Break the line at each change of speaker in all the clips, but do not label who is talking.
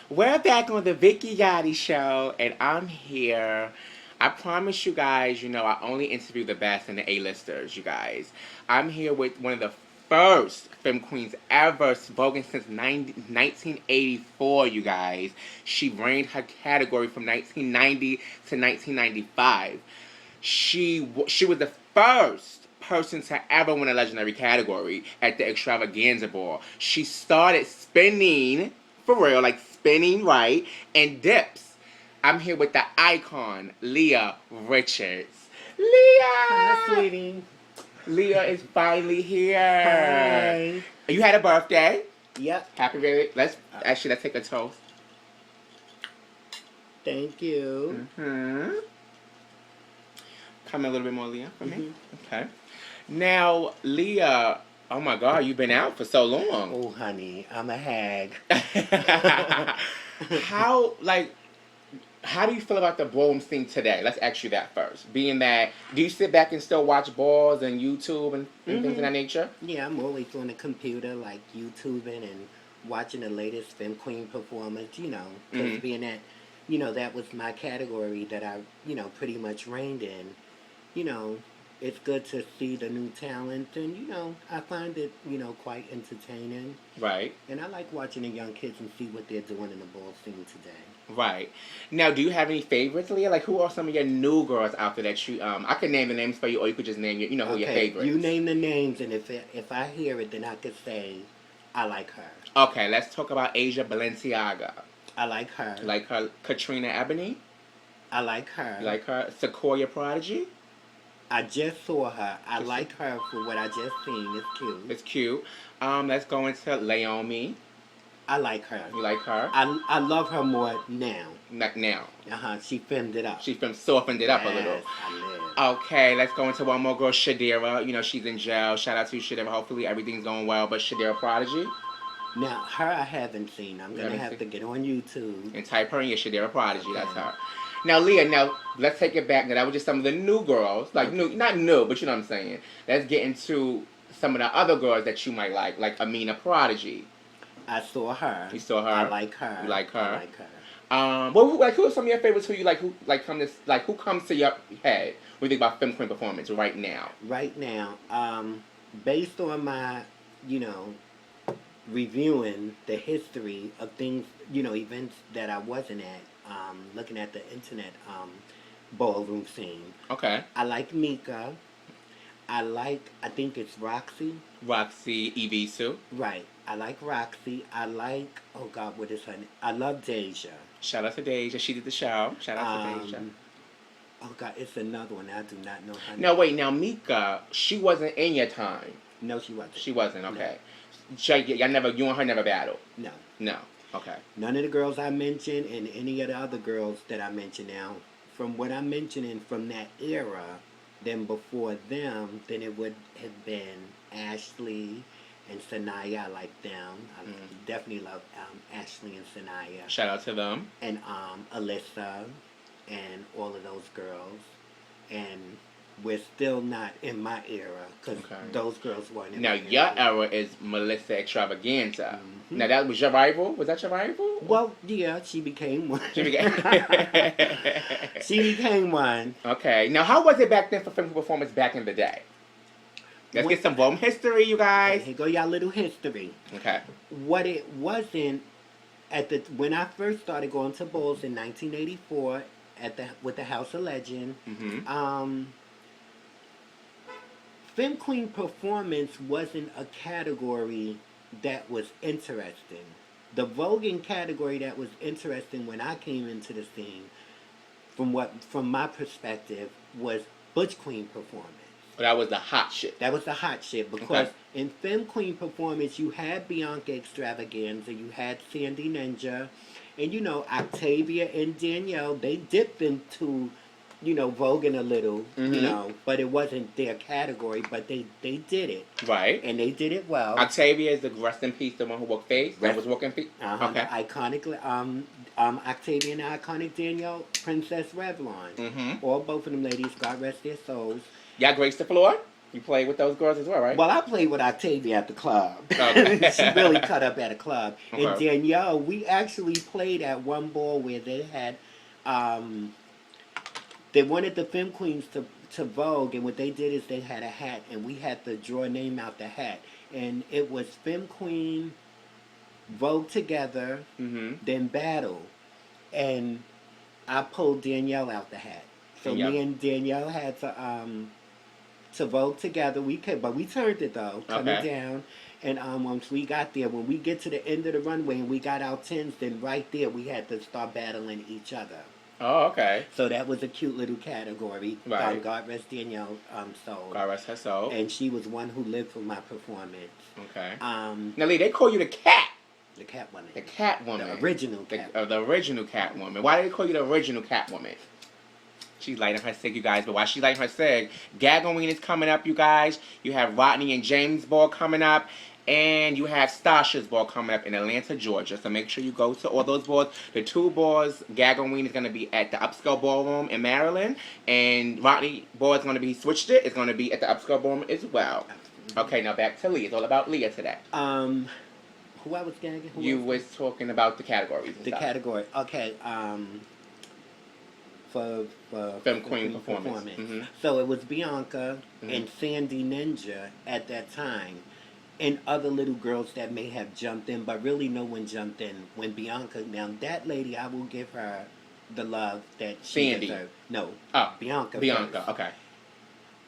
We're back on the Vicky Gotti show, and I'm here. I promise you guys, I only interview the best and the A-listers, you guys. I'm here with one of the first film queens ever, spoken since 1984, you guys. She reigned her category from 1990 to 1995. She was the first person to ever win a legendary category at the Extravaganza Ball. She started spinning for real, like spinning right, and dips. I'm here with the icon, Liyah Richards.
Hi,
Liyah!
sweetie.
Liyah is finally here.
Hi.
You had a birthday.
Yep.
Happy birthday. Let's take a toast.
Thank you.
Mm-hmm. Come a little bit more, Liyah, for me. Okay. Now, Liyah, oh my God, you've been out for so long.
Oh, honey, I'm a hag.
How do you feel about the ballroom scene today? Let's ask you that first. Being that, do you sit back and still watch balls and YouTube and things of that nature?
Yeah, I'm always on the computer, like YouTubing and watching the latest Femme Queen performance, because being that, that was my category that I, pretty much reigned in. It's good to see the new talent, and I find it quite entertaining.
Right.
And I like watching the young kids and see what they're doing in the ball scene today.
Right. Now, do you have any favorites, Liyah? Like, who are some of your new girls out there that you I can name the names for you, or you could just name who your favorites.
You name the names, and if I hear it, then I could say I like her.
Okay, let's talk about Asia Balenciaga.
I like her.
Like her, Katrina Ebony.
I like her.
You like her, Sequoia Prodigy.
I just saw her. I like her for what I just seen. It's cute.
It's cute. Let's go into Laomi.
I like her.
You like her?
I love her more now.
Not now.
She filmed it up.
She softened it up a little.
Yes, I live.
Okay, let's go into one more girl, Shadira. She's in jail. Shout out to Shadira. Hopefully everything's going well. But Shadira Prodigy.
Now, her I haven't seen. I'm going to have to get on YouTube.
And type her in your Shadira Prodigy. Okay. That's her. Now, Liyah, let's take it back. Now, that was just some of the new girls. Like, new, not new, but you know what I'm saying. Let's get into some of the other girls that you might like Amina Prodigy.
I saw her.
You saw her?
I like her.
You like her?
I like her.
Who are some of your favorites who you like, who comes to your head when you think about Femme Queen performance right now?
Right now, based on my, reviewing the history of things, events that I wasn't at, looking at the internet ballroom scene.
Okay.
I like Mika. I think it's Roxy.
Roxy Evisu.
Right. I like Roxy. Oh God, what is her name? I love Deja.
Shout out to Deja. She did the show. Shout out to Deja.
Oh God, it's another one. I do not know her name.
No, wait. Now, Mika, she wasn't in your time.
No, she wasn't.
She wasn't. Okay. No. You and her never battled.
No.
No. Okay.
None of the girls I mentioned and any of the other girls that I mentioned now, from what I'm mentioning from that era, then before them, then it would have been Ashley and Sanaya. I like them. I definitely love Ashley and Sanaya.
Shout out to them.
And Alyssa and all of those girls. And we're still not in my era because those girls weren't in my era.
Now, your era is Melissa Extravaganza. Now, that was your rival? Was that your rival?
Well, yeah, she became one.
She became...
She became one.
Okay. Now, how was it back then for film performance back in the day? Let's get some ballroom history, you guys.
Okay, here go y'all little history.
Okay.
What it wasn't when I first started going to balls in 1984 with the House of Legend. Femme Queen performance wasn't a category that was interesting. The voguing category that was interesting when I came into the scene, from my perspective, was Butch Queen performance.
That was the hot shit.
That was the hot shit because in Femme Queen performance, you had Bianca Extravaganza, you had Sandy Ninja, and Octavia and Danielle. They dipped into voguing a little, but it wasn't their category, but they did it.
Right.
And they did it well.
Octavia is the rest in peace, the one who walked face, that was walking feet?
Okay. Iconic, Octavia and iconic Danielle, Princess Revlon. All both of them ladies, God rest their souls.
Y'all graced the floor? You played with those girls as well, right?
Well, I played with Octavia at the club.
Okay.
She really cut up at a club. And
Okay.
Danielle, we actually played at one ball where they had, um, they wanted the Femme Queens to Vogue, and what they did is they had a hat, and we had to draw a name out the hat. And it was Femme Queen, Vogue Together,
Mm-hmm.
then Battle. And I pulled Danielle out the hat. So
Yep.
me and Danielle had to Vogue Together. We could, but we turned it though, coming
Okay.
down. And once we got there, when we get to the end of the runway and we got our tens, then right there we had to start battling each other.
Oh, okay.
So that was a cute little category.
Right.
God rest Danielle soul.
God rest her soul.
And she was one who lived for my performance.
Okay.
Um,
Now, Lee, they call you the cat.
the Catwoman.
The Catwoman.
The original Catwoman.
The original Catwoman. Why do they call you the original Catwoman? She's lighting her cig, you guys. But while she's lighting her cig, Gagaween is coming up, you guys. You have Rodney and James' ball coming up. And you have Stasha's ball coming up in Atlanta, Georgia. So make sure you go to all those balls. The two balls, Gagaween is going to be at the Upscale Ballroom in Maryland. And Rodney ball is going to be, he switched it. It's going to be at the Upscale Ballroom as well. Okay, now back to Leah. It's all about Leah today.
Who I was gagging?
You was talking about the categories and
the
stuff.
category. Okay. For
Femme Queen performance. Mm-hmm.
So it was Bianca
Mm-hmm.
and Sandy Ninja at that time, and other little girls that may have jumped in, but really no one jumped in when Bianca. Now that lady, I will give her the love that she
Sandy.
deserved. No,
Oh,
Bianca.
Bianca.
First.
Okay.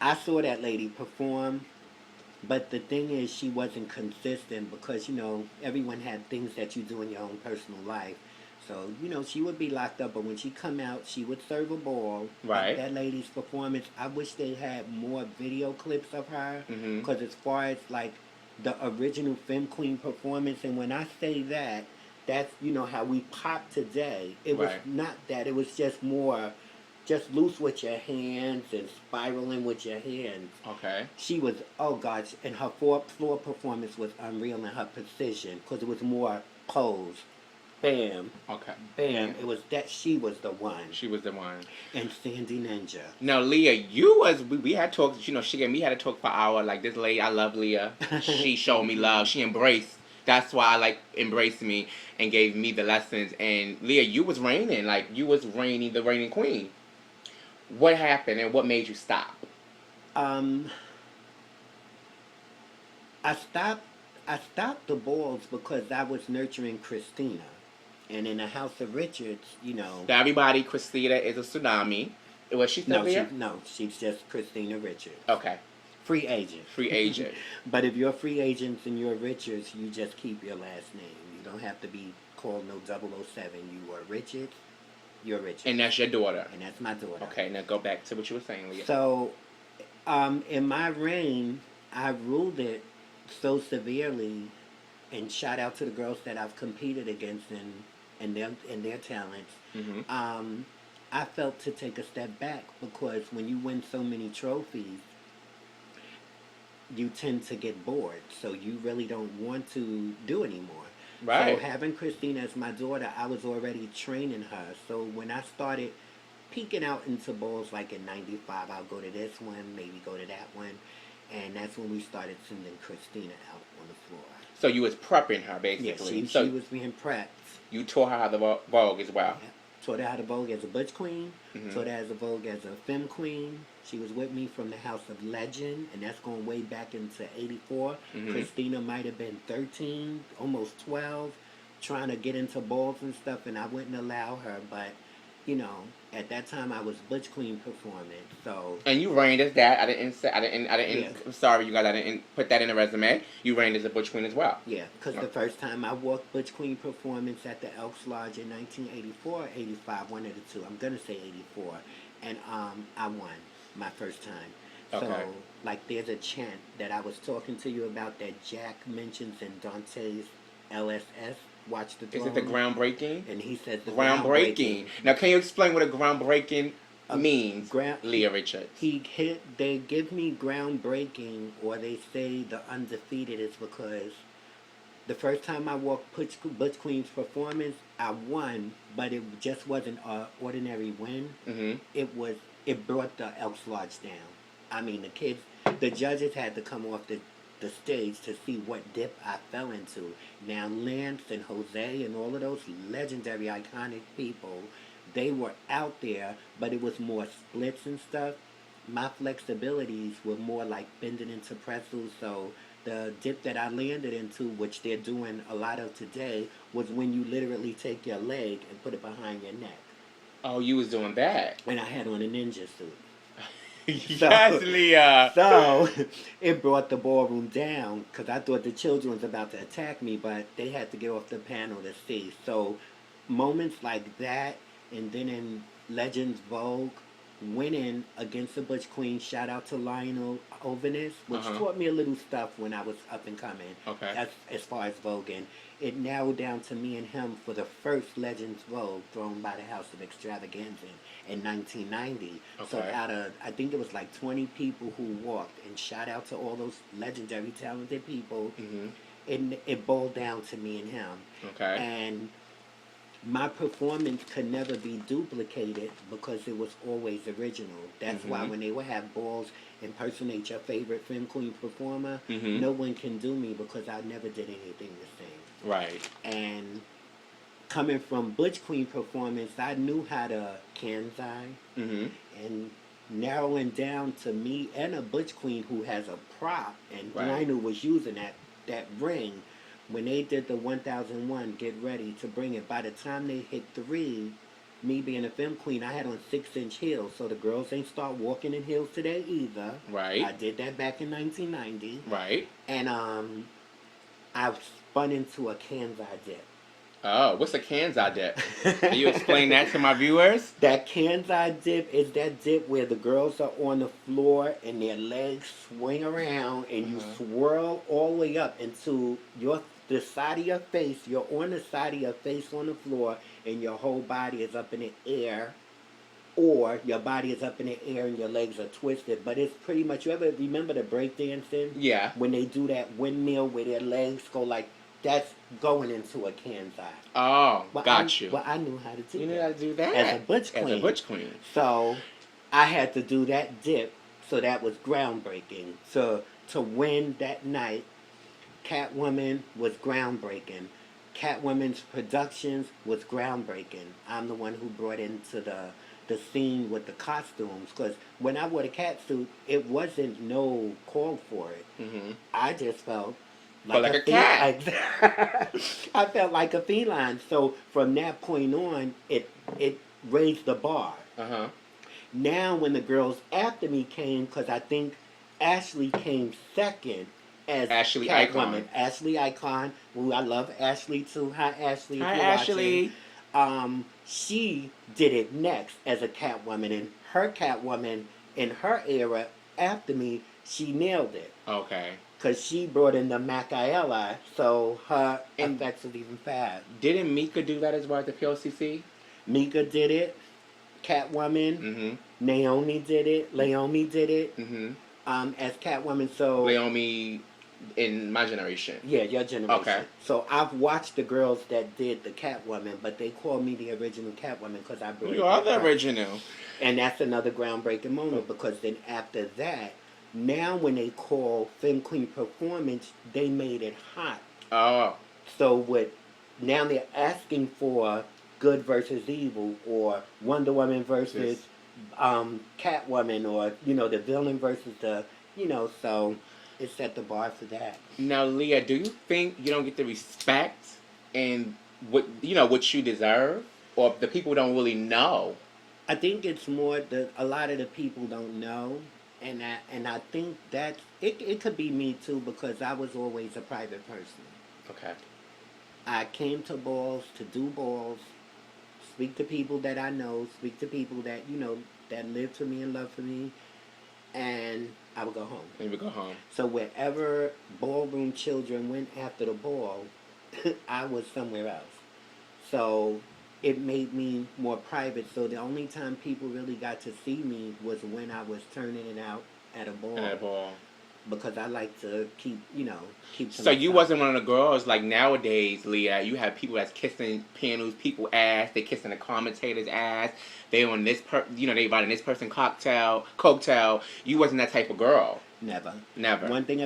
I saw that lady perform, but the thing is, she wasn't consistent because, everyone had things that you do in your own personal life. So, she would be locked up, but when she come out, she would serve a ball.
Right.
That lady's performance, I wish they had more video clips of her,
Mm-hmm.
because as far as, like, the original Femme Queen performance, and when I say that, that's, how we pop today. It was
Right.
not that. It was just more... just loose with your hands and spiraling with your hands.
Okay.
She was, oh gosh, and her floor performance was unreal in her precision because it was more pose. Bam.
Okay.
Bam. It was that she was the one.
She was the one.
And Sandy Ninja.
Now, Leah, we had talks, she and me had a talk for an hour. Like, this lady, I love Leah. She showed me love. She embraced. That's why embraced me and gave me the lessons. And Leah, you was reigning. Like, you was reigning, the reigning queen. What happened and what made you stop?
I stopped the balls because I was nurturing Christina. And in the House of Richards,
To everybody, Christina is a tsunami. Was she still there?
She's just Christina Richards.
Okay.
Free agent.
Free agent.
But if you're free agents and you're Richards, you just keep your last name. You don't have to be called no 007. You are Richards. You're Richards.
And that's your daughter.
And that's my daughter.
Okay, now go back to what you were saying, Leah.
So, in my reign, I ruled it so severely, and shout out to the girls that I've competed against and their talents.
Mm-hmm.
I felt to take a step back because when you win so many trophies, you tend to get bored. So you really don't want to do anymore.
Right.
So having Christina as my daughter, I was already training her. So when I started peeking out into bowls, like in '95, I'll go to this one, maybe go to that one. And that's when we started sending Christina out on the floor.
So you was prepping her, basically.
Yeah, she was being prepped.
You taught her how to vogue as well.
Yeah. Taught her how to vogue as a butch queen.
Mm-hmm.
Taught her how to vogue as a femme queen. She was with me from the House of Legend, and that's going way back into '84.
Mm-hmm.
Christina might have been 13, almost 12, trying to get into balls and stuff, and I wouldn't allow her. But, at that time I was butch queen performing. So.
And you reigned as that. I didn't.
Yeah.
I'm sorry, you guys. I didn't put that in the resume. You reigned as a butch queen as well.
Yeah, because the first time I walked butch queen performance at the Elks Lodge in 1984, 85, one of the two. I'm gonna say 84, and I won my first time.
Okay.
So, there's a chant that I was talking to you about that Jack mentions in Dante's LSS. Watch the Throne.
Is it the groundbreaking?
And he says the
groundbreaking. Now, can you explain what a groundbreaking means, Leah Richards?
They give me groundbreaking, or they say the undefeated is because the first time I walked Butch Queen's performance, I won, but it just wasn't an ordinary win.
Mm-hmm.
It brought the Elks Lodge down. I mean, the kids, the judges had to come off the stage to see what dip I fell into. Now Lance and Jose and all of those legendary, iconic people, they were out there, but it was more splits and stuff. My flexibilities were more like bending into pretzels, so the dip that I landed into, which they're doing a lot of today, was when you literally take your leg and put it behind your neck.
Oh, you was doing that.
And I had on a ninja suit.
Yes, Leah.
So it brought the ballroom down because I thought the children was about to attack me, but they had to get off the panel to see. So moments like that, and then in Legends Vogue, winning against the Butch Queen, shout out to Lionel Ovanis, which taught me a little stuff when I was up and coming.
Okay.
As far as voguing, it narrowed down to me and him for the first Legends Vogue thrown by the House of Extravaganza in 1990.
Okay.
So out of, I think it was like 20 people who walked, and shout out to all those legendary, talented people, it boiled down to me and him.
Okay.
And my performance could never be duplicated because it was always original. That's why when they would have balls impersonate your favorite femme queen performer, no one can do me because I never did anything the same.
Right.
And coming from Butch Queen performance, I knew how to Kansai, and narrowing down to me and a Butch Queen who has a prop, and Lionel was using that ring. When they did the 1001, get ready to bring it. By the time they hit 3, me being a femme queen, I had on 6-inch heels, so the girls ain't start walking in heels today either.
Right.
I did that back in 1990.
Right.
And I spun into a Kansai dip.
Oh, what's a Kansai dip? Can you explain that to my viewers?
That Kansai dip is that dip where the girls are on the floor and their legs swing around and you swirl all the way up into the side of your face. You're on the side of your face on the floor and your whole body is up in the air, or your body is up in the air and your legs are twisted. But it's pretty much, you ever remember the breakdancing?
Yeah.
When they do that windmill where their legs go like, that's going into a Kansai.
Oh, got you.
But I knew how to do that.
You knew how to do that?
As a Butch Queen.
As a Butch Queen.
So I had to do that dip, so that was groundbreaking. So to win that night, Catwoman was groundbreaking. Catwoman's Productions was groundbreaking. I'm the one who brought into the scene with the costumes, because when I wore the cat suit, it wasn't no call for it. I just felt
like a cat.
I felt like a feline. So from that point on, it raised the bar. Now when the girls after me came, because I think Ashley came second as
Ashley
Catwoman.
Icon.
Ashley Icon. Ooh, I love Ashley too. Hi Ashley.
Hi Ashley.
She did it next as a Catwoman, and her Catwoman in her era after me, she nailed it.
Okay.
Because she brought in the Machiavelli, so her effects was even fast.
Didn't Mika do that as well at the PLCC?
Mika did it. Catwoman. Naomi did it. Leomi did it. As Catwoman, so...
Leomi in my generation.
Yeah, your generation.
Okay.
So I've watched the girls that did the Catwoman, but they call me the original Catwoman because I brought it.
You are the original.
And that's another groundbreaking moment, because then after that, now when they call Femme Queen Performance, they made it hot.
Oh.
So now they're asking for good versus evil, or Wonder Woman versus Catwoman, or, the villain versus the, so it set the bar for that.
Now, Leah, do you think you don't get the respect and what you deserve, or the people don't really know?
I think it's more that a lot of the people don't know. And I think that it could be me too, because I was always a private person.
Okay.
I came to balls to do balls, speak to people that I know, speak to people that, that live for me and love for me, and I would go home.
You would go home.
So wherever ballroom children went after the ball, I was somewhere else. So it made me more private. So the only time people really got to see me was when I was turning it out at a ball.
At a ball.
Because I like to keep to
So you
myself.
wasn't one of the girls, like nowadays, Leah, you have people that's kissing panels, people ass, they kissing the commentator's ass, they on this they inviting this person cocktail. You wasn't that type of girl.
Never.
Never.
One thing about